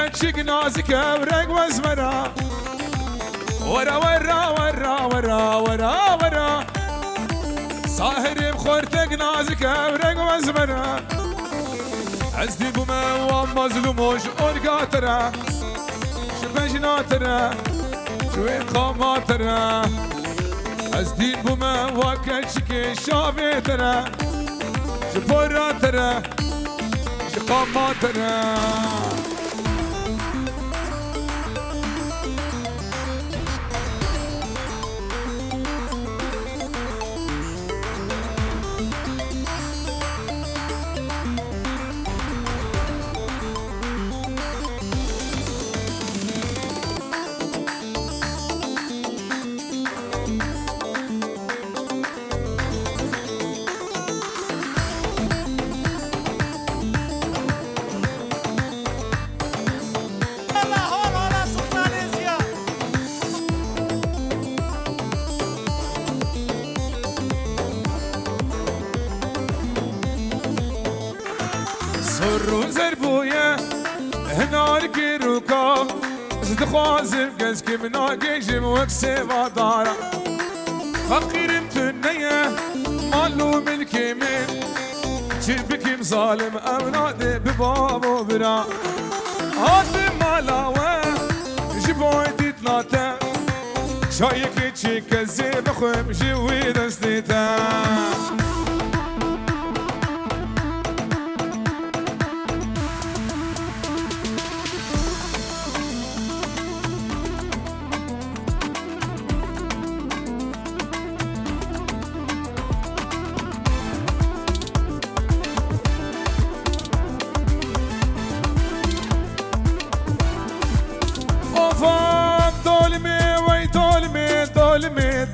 كاتشك نازك ورق وزمرا ورا ورا ورا ورا ورا ورا صاهر بخورتك نازك ورق وزمرا عزدي بما ومظلوموش أرقاترا شبش ناترا شوي قاماترا عزدي بما وكاتشك شابترا شبوراترا شقاماترا سر زربويا هنارك روكا زد خوازم قزك مناقشم وكسي ودارا فقير متنية مالو ملكي من جيبك مظالم أولادي ببابو برا هاد بمالاوة جبويتي تلاتا شايك تشيك الزيب خوم جوي دستيتا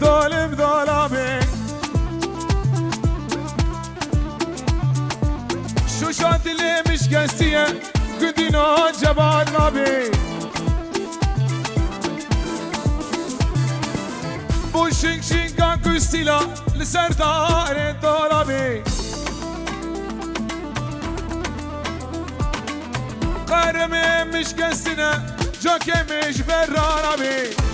دولم ظلامي شو شاد اللي مش قاسية قدينا جبال غابي بوشنك شنقا كستيلا لسردار دولامي قرمي مش قاسينا جاكي مش برارامي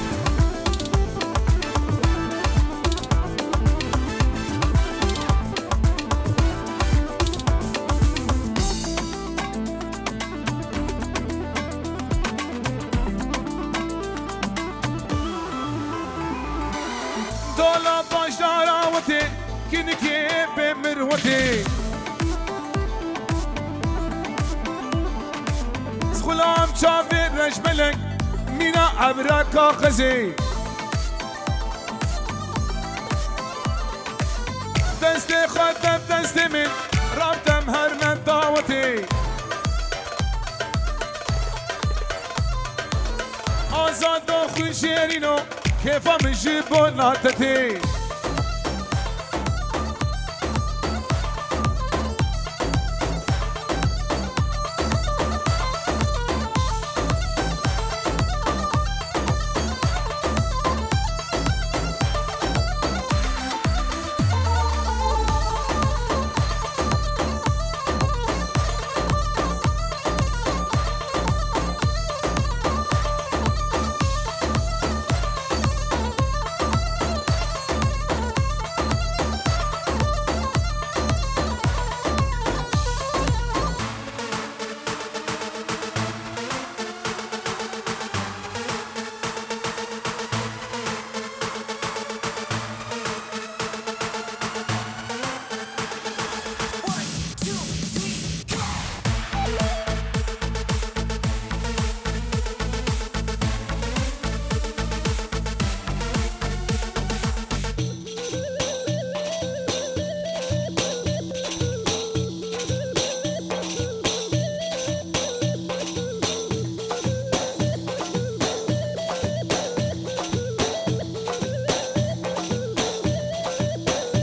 دولا باش داراوتي كنكي بمروتي سخلام شافي رش ملك مينا عبرك خزي دستي خدم دستي من رابطم هرمن داوتي آزاد و خوی شیرینو كيف مجي بناتتي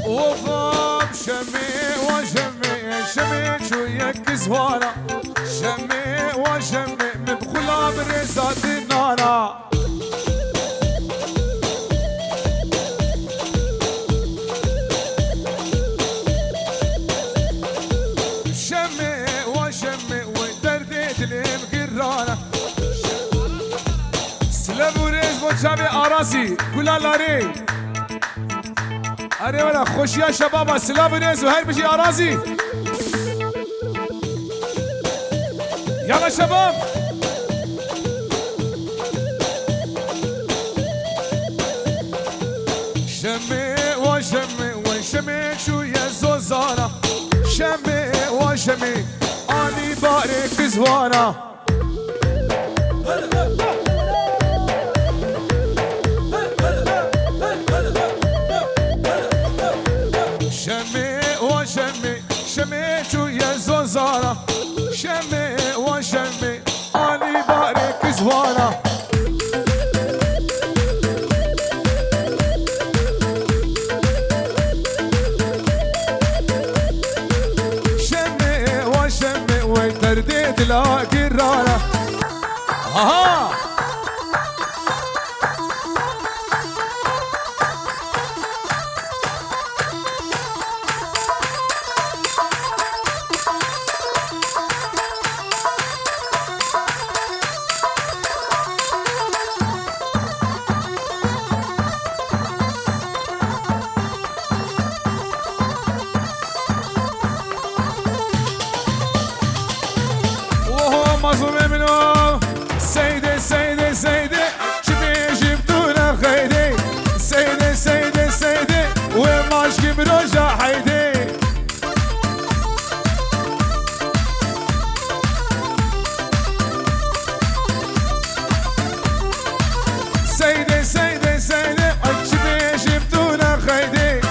وفام شمي وشمي شمي شو يكزوانا شمي وشمي مبخلا برزات النارا شمي وشمي ودردت المقرانة جابي أراسي كلها لاري أري ولا خوش يا شباب سلام بنيز وهاي بجي أراسي يلا شباب شمي وشمي وشمي شو يا زوزانا شمي وشمي أني بارك زوانا شمي وشمي شمي شو يا زوزانا شمي وشمي أني بارك زوانا ترديت لا قرارة ها مظلوم منو سيدي سيدي سيدي شبي جبتونا خيدي سيدي سيدي سيدي وماشكي بروجا حيدي سيدي سيدي سيدي شبي جبتونا خيدي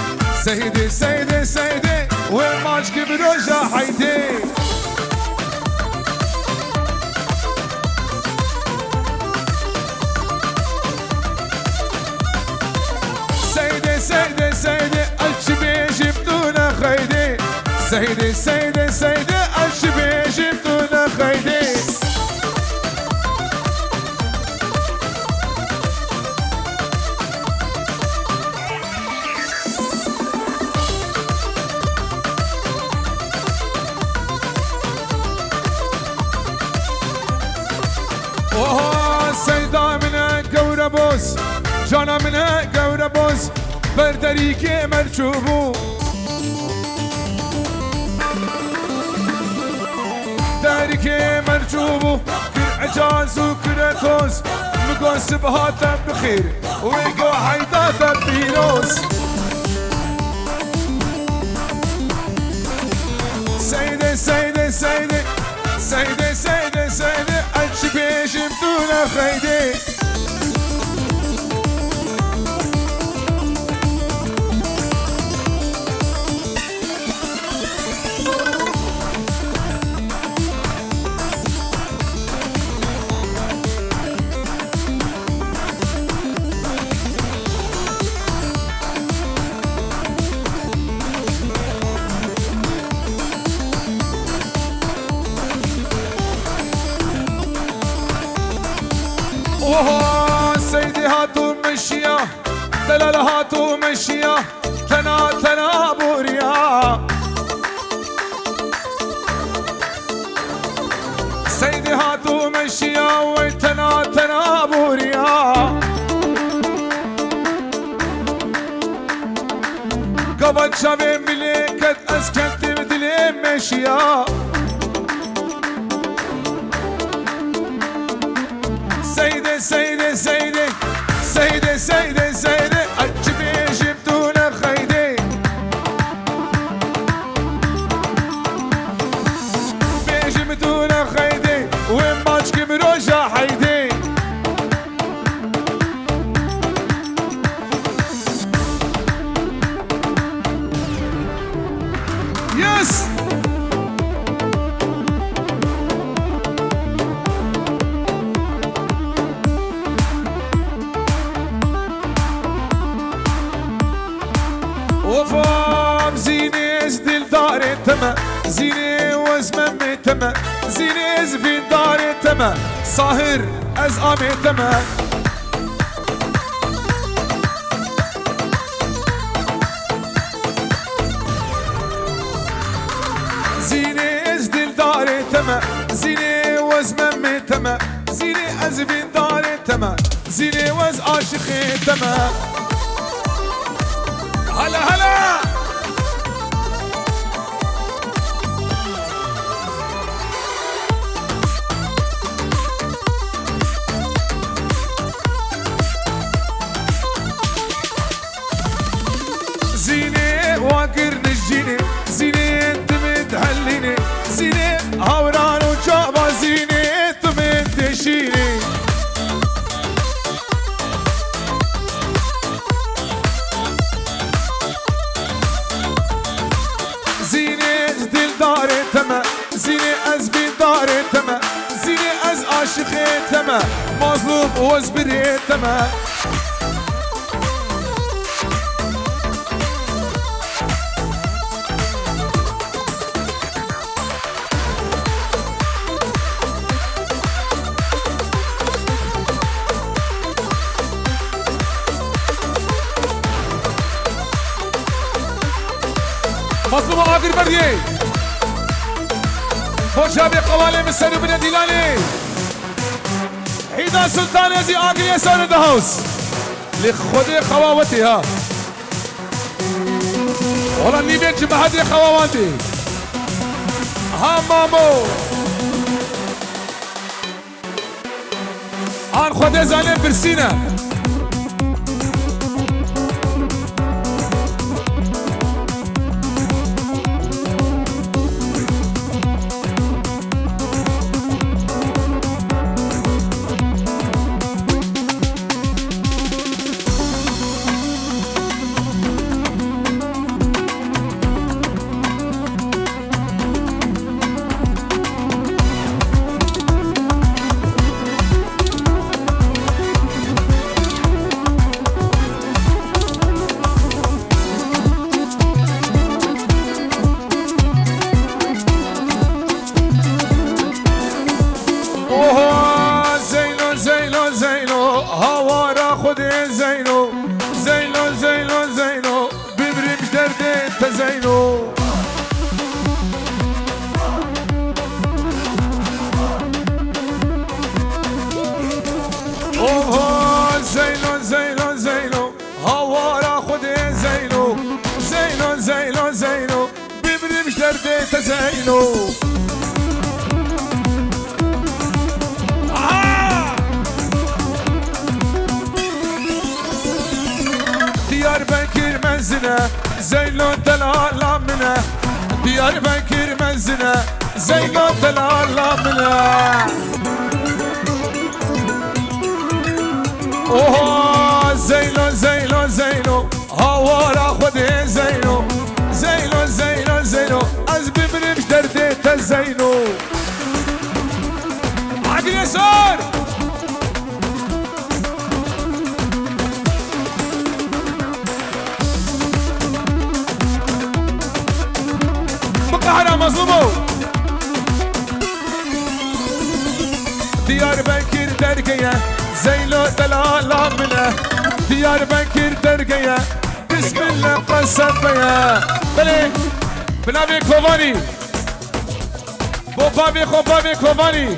سيدي سيدي سيدي وماشكي بروجا حيدي سيدي سيدي الشبي جبتونا خيدي سيدي سيدي سيدي الشبي جبتونا خيدي اوه سيدا منها قوربوس جانا منها قوربوس بردريكي مرشوبو داركي مرشوبو كل عجاز وكرتوس مقوس بهاتا بخير ويقو حيطاتا بينوس سيدي سيدي سيدي سيدي سيدي سيدي الشبي جبتونا خيدي اوه سيدي هاتو مشيا دلال هاتو مشيا تنا تنا بوريا سيدي هاتو مشيا وتنا تنا بوريا قبل شبه ملكت اسكنت بدلي مشيا سيدي سيدي سيدي سيدي سيدي سيدي الشبي جبتونا خيدي بيجبتونا خيدي وين ماشكي بروجا حيدي يس وفام زيني ازدل دار تما زيني وزمم تما زيني ازفي دار تما صاهر ازقامي تما زيني ازدل دار تما زيني وزمم تما زيني ازفي دار تما زيني وز عاشقي تما هلا هلا زيني واقر نجيني زيني انت متهليني زيني هوران وجابا زيني انت متشيني زيني دل داري تما زيني از بي داري تما زيني از عاشقي تما مظلوم وازبري تما مظلوم آقر بردیه خوشابی قواله مسرو بنا دیلانه حیدان سلطان ازی آقر یسان ده هاوس لخود قواوتی ها ولا نیبین چه بحدی قواوانتی ها مامو آن خود زانه برسینه زينو زينو زينو زينو ببرمش دردي انت زينو اوه زينو زينو زينو هوارا خدي زينو زينو زينو زينو ببرمش دردي انت زينو Diyarbakır menzine Zeylo delala mine Diyarbakır menzine Zeylo delala mine Oha Zeylo Zeylo Zeylo Havara khudi Zeylo Zeylo Zeylo Zeylo Az bimrimş derdi te Zeylo Hadi yasar Kahra mazlumu Diyarbakır dergeye Zeylo delala mine Diyarbakır dergeye Bismillah qasabaya Bele Binavi Kovani Bopavi Kovani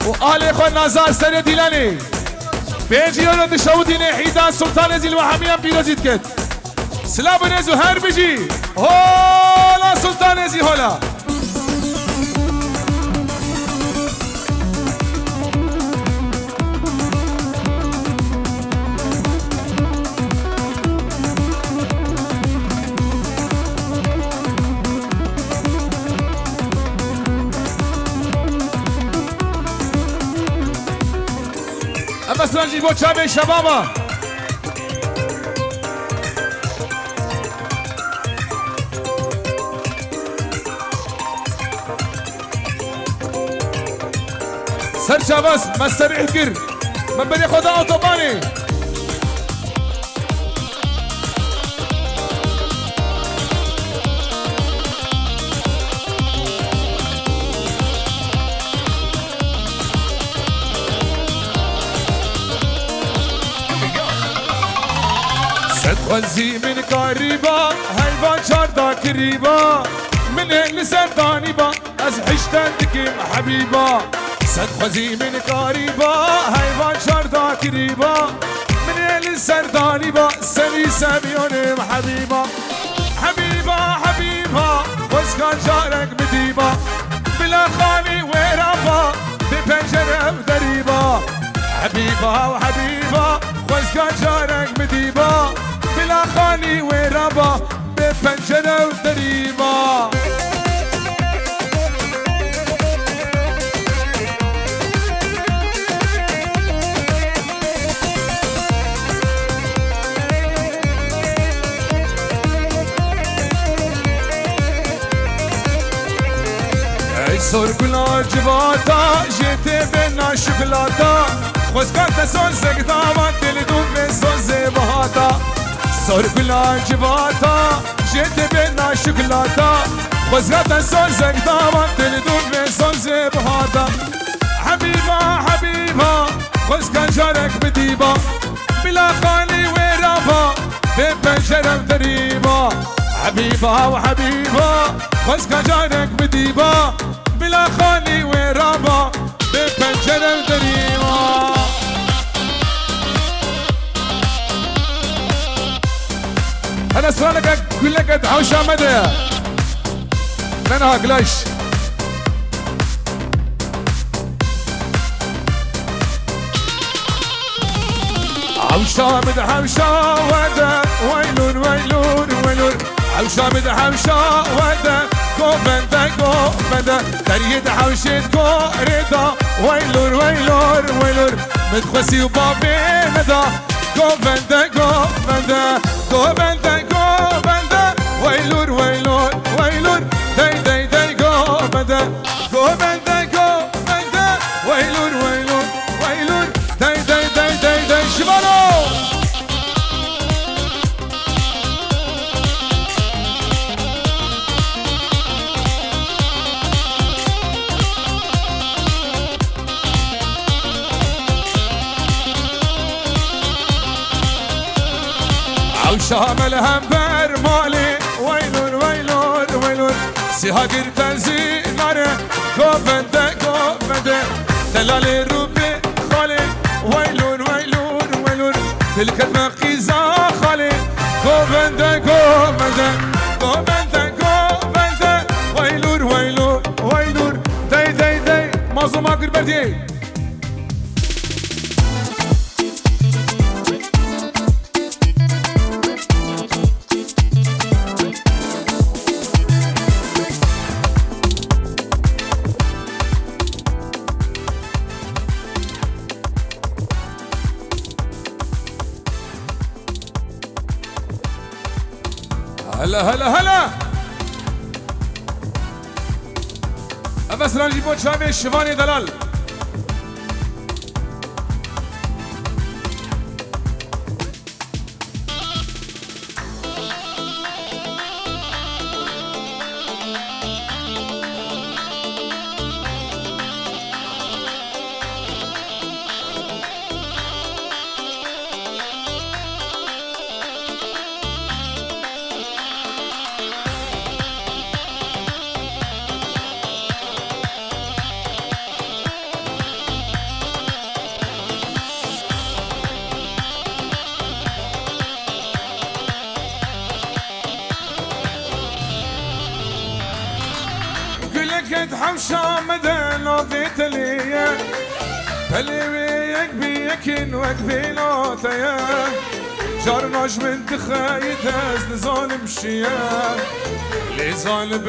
و آل خو نازار سر دیلانی بیجیان دشودینه حیدان سلطان زیل و حمیان پیروزید کد سلام نزو هر بجی هولا سلطان زی هولا اما سرانجی با چابه شبابا سر شاباس مستر احكر من بدي خدا اوتوباني وزي من قريبا هيبا شاردا كريبا من هل سرداني با از حشتك حبيبا صد خوزی من قریبا حیوان شردا کریبا من اهل سردانی با سری سبیانم حبیبا حبیبا حبیبا خوزگان جارک بدیبا بلا خانی ویرابا به پنجره و دریبا حبیبا و حبیبا خوزگان جارک بدیبا بلا خانی ویرابا به پنجره و دریبا سر گلا جواتا جیت بنا شکلاتا خوزگان تسون زگداما دل دون بسون زبهاتا سر گلا جواتا جیت بنا شکلاتا خوزگان تسون زگداما دل دون بسون زبهاتا حبیبا حبیبا خوزگان جارک بدیبا بلا خانی ویرابا به پنجرم دریبا حبیبا و حبیبا خوزگان جارک بدیبا بلا خانی ویرابا به پنجره دریما انا سرانك كلك دعوش مدى لنا هاكلاش عوشا مد حوشا ودا ويلون ويلون ويلون عوشا مد حوشا ودا كوفندا كوفندا تريد حوشت كوريدا ويلور ويلور ويلور متخسي وبابي مدا كوفندا كوفندا كوفندا كوفندا ويلور ويلور ويلور داي داي داي كوفندا كوفندا كوفندا ويلور ويلور ويلور داي داي داي داي داي شمالو شامل هم بر مالی ویلون ویلون ویلون سیها گرتن زیناره گوبنده گوبنده دلالی رو به خالی ویلون ویلون ویلون دلکت مقیزا خالی گوبنده گوبنده گوبنده گوبنده ویلون ویلون ویلون دی دی دی مازو ماگر بردی هلا هلا هلا بس رانجي بود شامي شواني دلال كنت حوشة مدى نوفيت ليا بلويك بيكن وكبيلو تيا جرناش من تخايد از ظالم شيا لي ظالم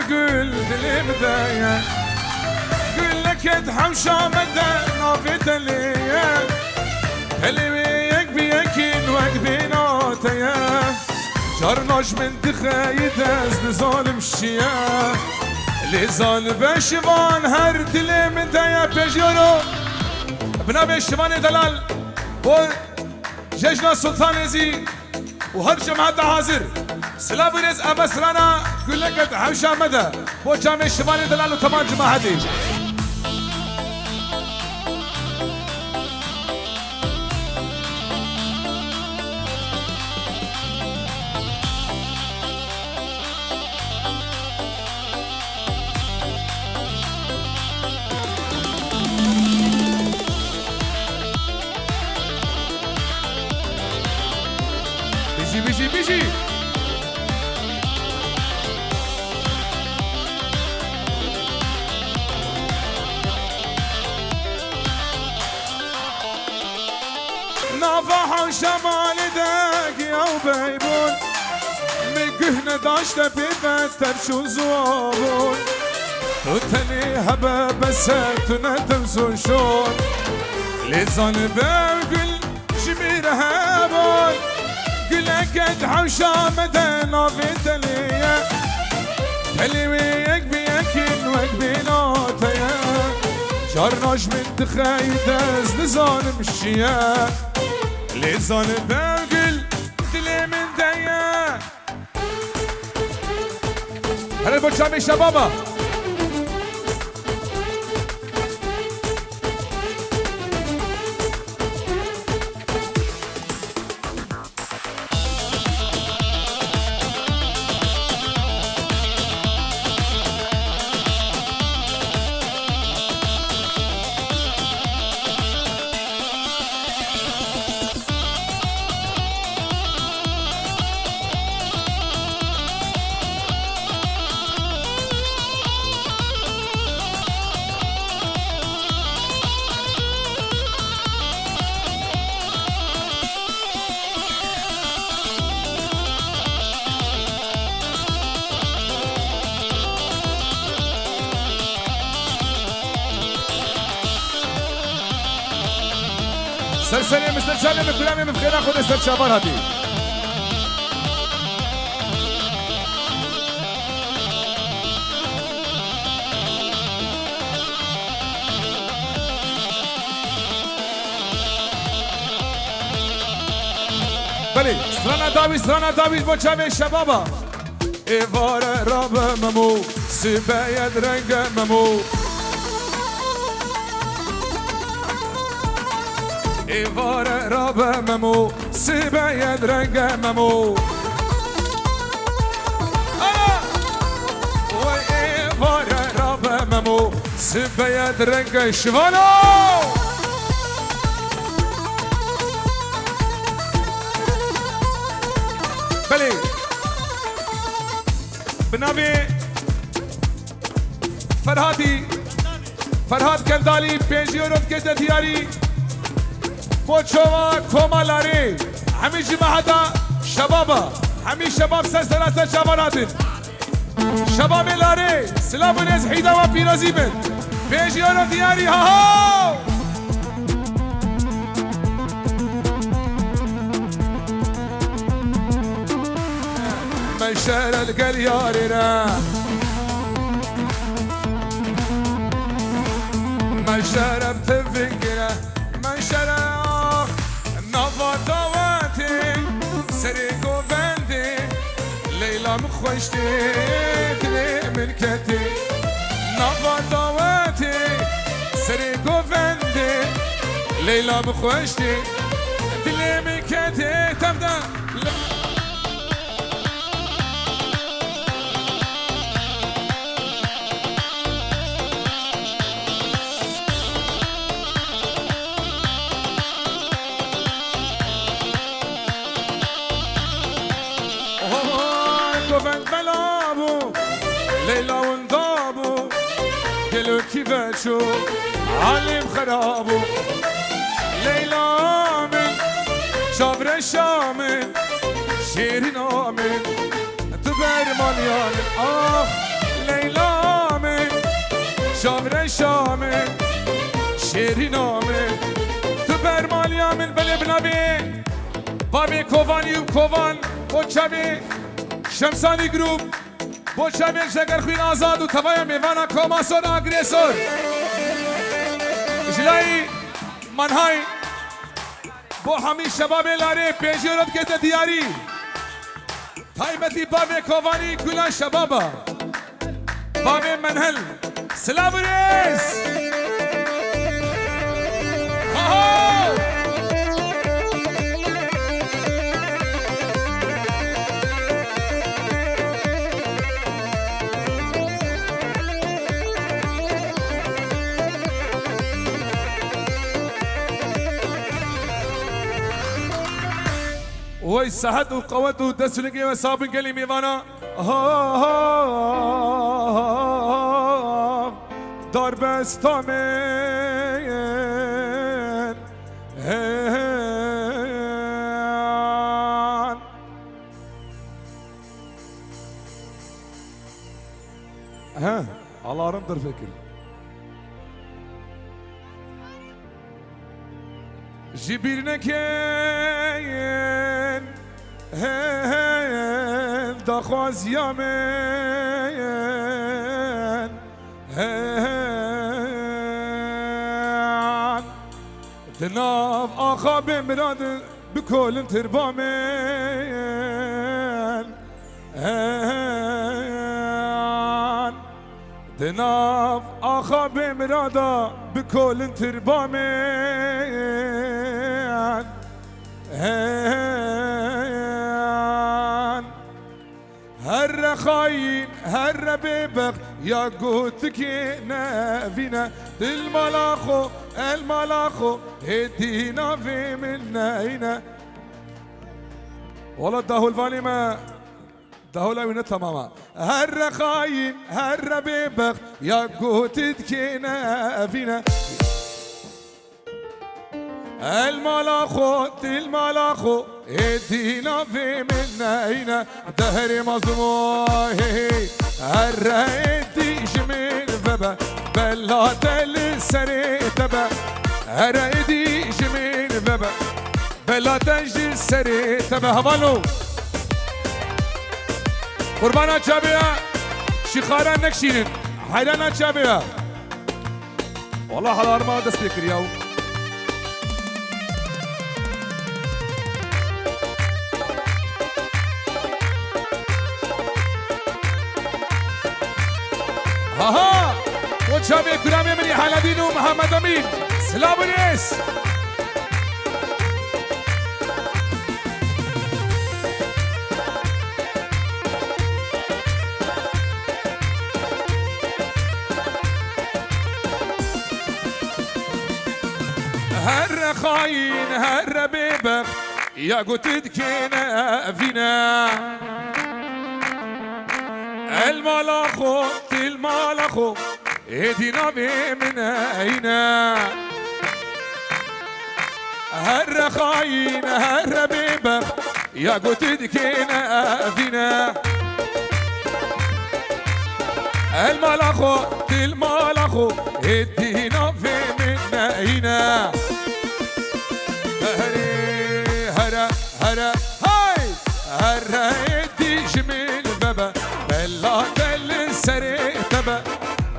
قل دلي بدايا قل لك كنت حوشة مدى نوفيت ليا بلويك بيكن وكبيلو تيا جرناش من تخايد از ظالم شيا لزال بشوان هر دل من دایا بجیارو بنا بشوان دلال و جشن سلطان ازی و هر جماعت حاضر سلام برز ابسرانا گلکت حوش آمده و جامع شوان دلال و تمام جماعتی نافح شمال داك يا بيبون مقهنا داشت بيبتر شو زوابون تتني هبا بس تندم شون لزان بقول شمير هبون قلك ادحو شامدنا في دليا تلويك بيكين وك بيناتيا شرناش من تخيد از لزان مشيا لزان بقول دلي من ديا هلا بوشامي شبابا سرسري مستجاني مكلامي مفخينا خود استرشابان هاتي بلي سترانا داويز بوچامي شبابا ايوار راب ممو سبايد رنگ ممو ایوار راب ممو سباید رنگ ممو و ایوار راب ممو سباید رنگ شوانو بلی بنابی فرهاد کندالی 5 یورو کده دیاری بوچوا کومالاری همیشه مهدا شبابا همی شباب سرسراسته شباناتین شباب لاری سلام نیز حیدا و پیرازی بند 5 یورو دیاری ها ها مشهر القلیاری را مشهرم تفکره مشهرم نواداواتی سری گووندی لیلا مخوشتی دلی ملکتی نواداواتی سری گووندی لیلا مخوشتی دلی ملکتی تبدا ليلى وندابو قالوا كيفاشو عالم خرابو ليلى من شابر الشامن شيرين آمن تبر مليان ليلى من شابر الشامن شيرين آمن تبر مليان بل بنابي بابي كوفاني وكوفان وشابي شمساني جروب بوچه شگر خوین آزاد و توای میوانا کاماسور آگریسور جلای منهای با همی شباب لاره 5 یورو کده دیاری تایبتی باب کوانی کلان شبابا باب منهل سلام ریس وي صحت وقوت ودسلقي وصابن قلي ميوانا دار بستامن الله رندر فكر جبرنا كين هين دخواز يامين هين دناف آخا بمراد بكل تربامين هين دناف آخا بمرادا بكل تربامين هين هر خاين هر ببغ يا قوتك نافينا الملاخو الملاخو هدينا في منينا والله الدهو الفاليمة دهو لاوينة تماما هر خاين هر ببغ يا قوتك نافينا الملاخو الملاخو ادينا في منينا دهري مظلومي هرأيتي جميل فبا بلات السري تبا هرأيتي جميل فبا بلات السري تبا هبالو قربانا جابيا شخارا نكشينين حيلانا جابيا والله حضار ما دست بكر ياو ها وجابي كرامي مني حلدين ومحمد امين سلام الناس هر خاين هر ببخ يا قتد كينا فينا الملاخو الملاخو ايدينا من اينا هر خاين هر ببخ يا قتد كينا فينا الملاخو الملاخو ايدينا من اينا هري هرا هرا هاي هرا ايدي جميل بابا بلا تل سري تبا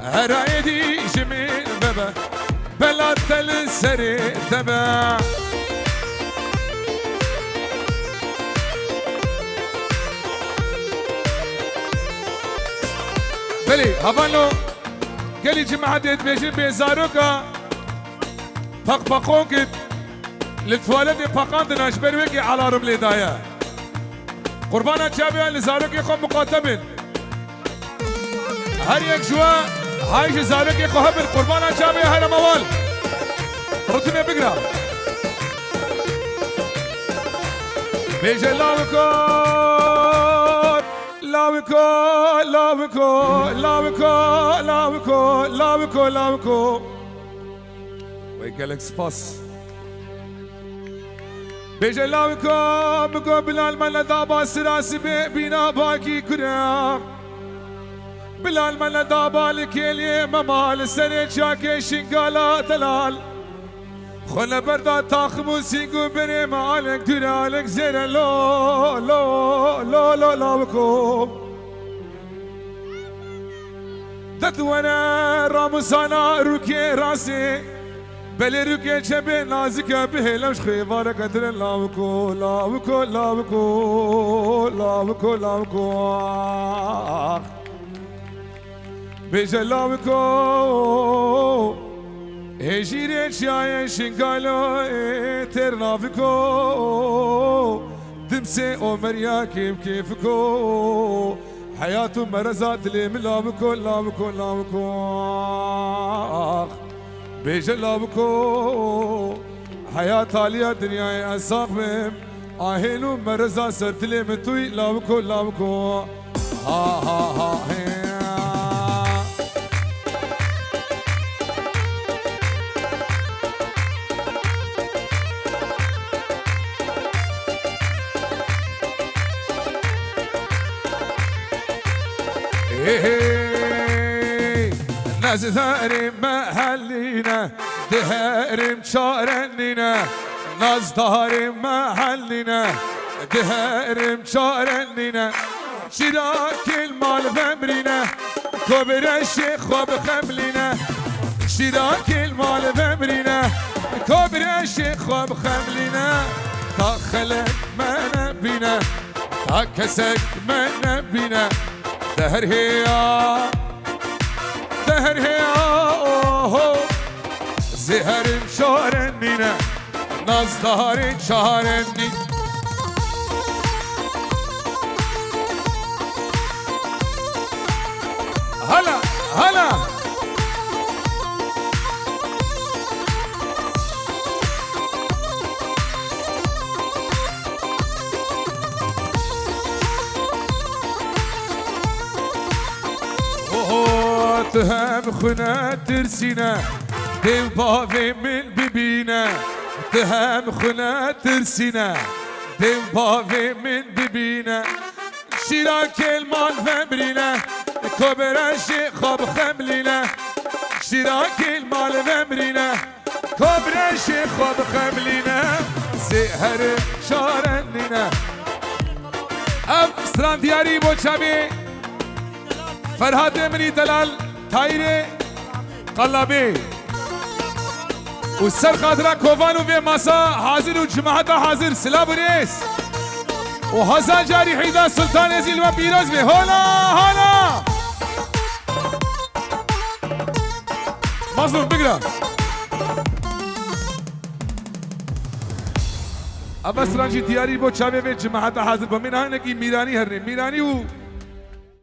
هرا ايدي جميل بابا بلا تل سري تبا بلي هبالو قالي جماعة ديت بيجين بيزاروكا بق بقونكت للتوالد بقاندنا جبرويكي على رملي دايا قربانا جابيا لزاروك يخو مقاتبين هر يك جوا هاي زاروك يخو هبل قربانا جابيا هر موال رتمي بقرا بيجي لاوكو لاوكو لاوكو لاوكو لاوكو لاوكو لاوكو ويقالك سباس بيجي لاوكو بقو بلال ملا دابا سراسي بينا باكي كرا بلال ملا دابا لكيلي ممال سري شاكي شنقالا دلال خلا بردا تاخمو سينقو بري مالك درالك زيرا لو لو لو لو لاوكو دتوانا راموسانا روكي راسي بلي روكي جبي نازكا به لمش خيبارة قدر لاوكو لاوكو لاوكو لاوكو لاوكو بيجي لاوكو هجيري شاي شنقالو ترنافكو دمسي عمريا كيفكو حياته مرزات لي من لابكو لابكو لابكو بيجي لابكو حياة عالية دنياي أساق بهم آهينو مرزات سرت لي من توي لابكو لابكو ها ها ها هي hey, hey. از داریم محلینه دهریم چارنینه ناز داریم محلینه دهریم چارنینه شراك المال بمرينا كبر الشيخ وبخملنا شراك المال بمرينا كبر الشيخ وبخملنا تاخلك ما نبينا تاكسك ما نبينا دهر هيا دهر هيا زهر مشارنينا ناز داري شارني هلا هلا تهم خنا ترسينا ديو بابي من ببينا تهم خنا ترسينا ديو بابي من ببينا شراك المال فمرينا كبر الشيخ بخملنا شراك المال فمرينا كبر الشيخ بخملنا زهر شارننا اب ستران دياري بوچابي فرهاد مني دلال تايري قلبي والسر خاطرة كوفانو في مسا حاضر وجماعة حاضر سلام ريس وحسن جاري حيدان سلطان يزيل وبيروز به هلا هلا مظلوم بقرا ابا سرانجي دياري بو چاوي جماعة حاضر بمين هانكي ميراني هرني ميراني و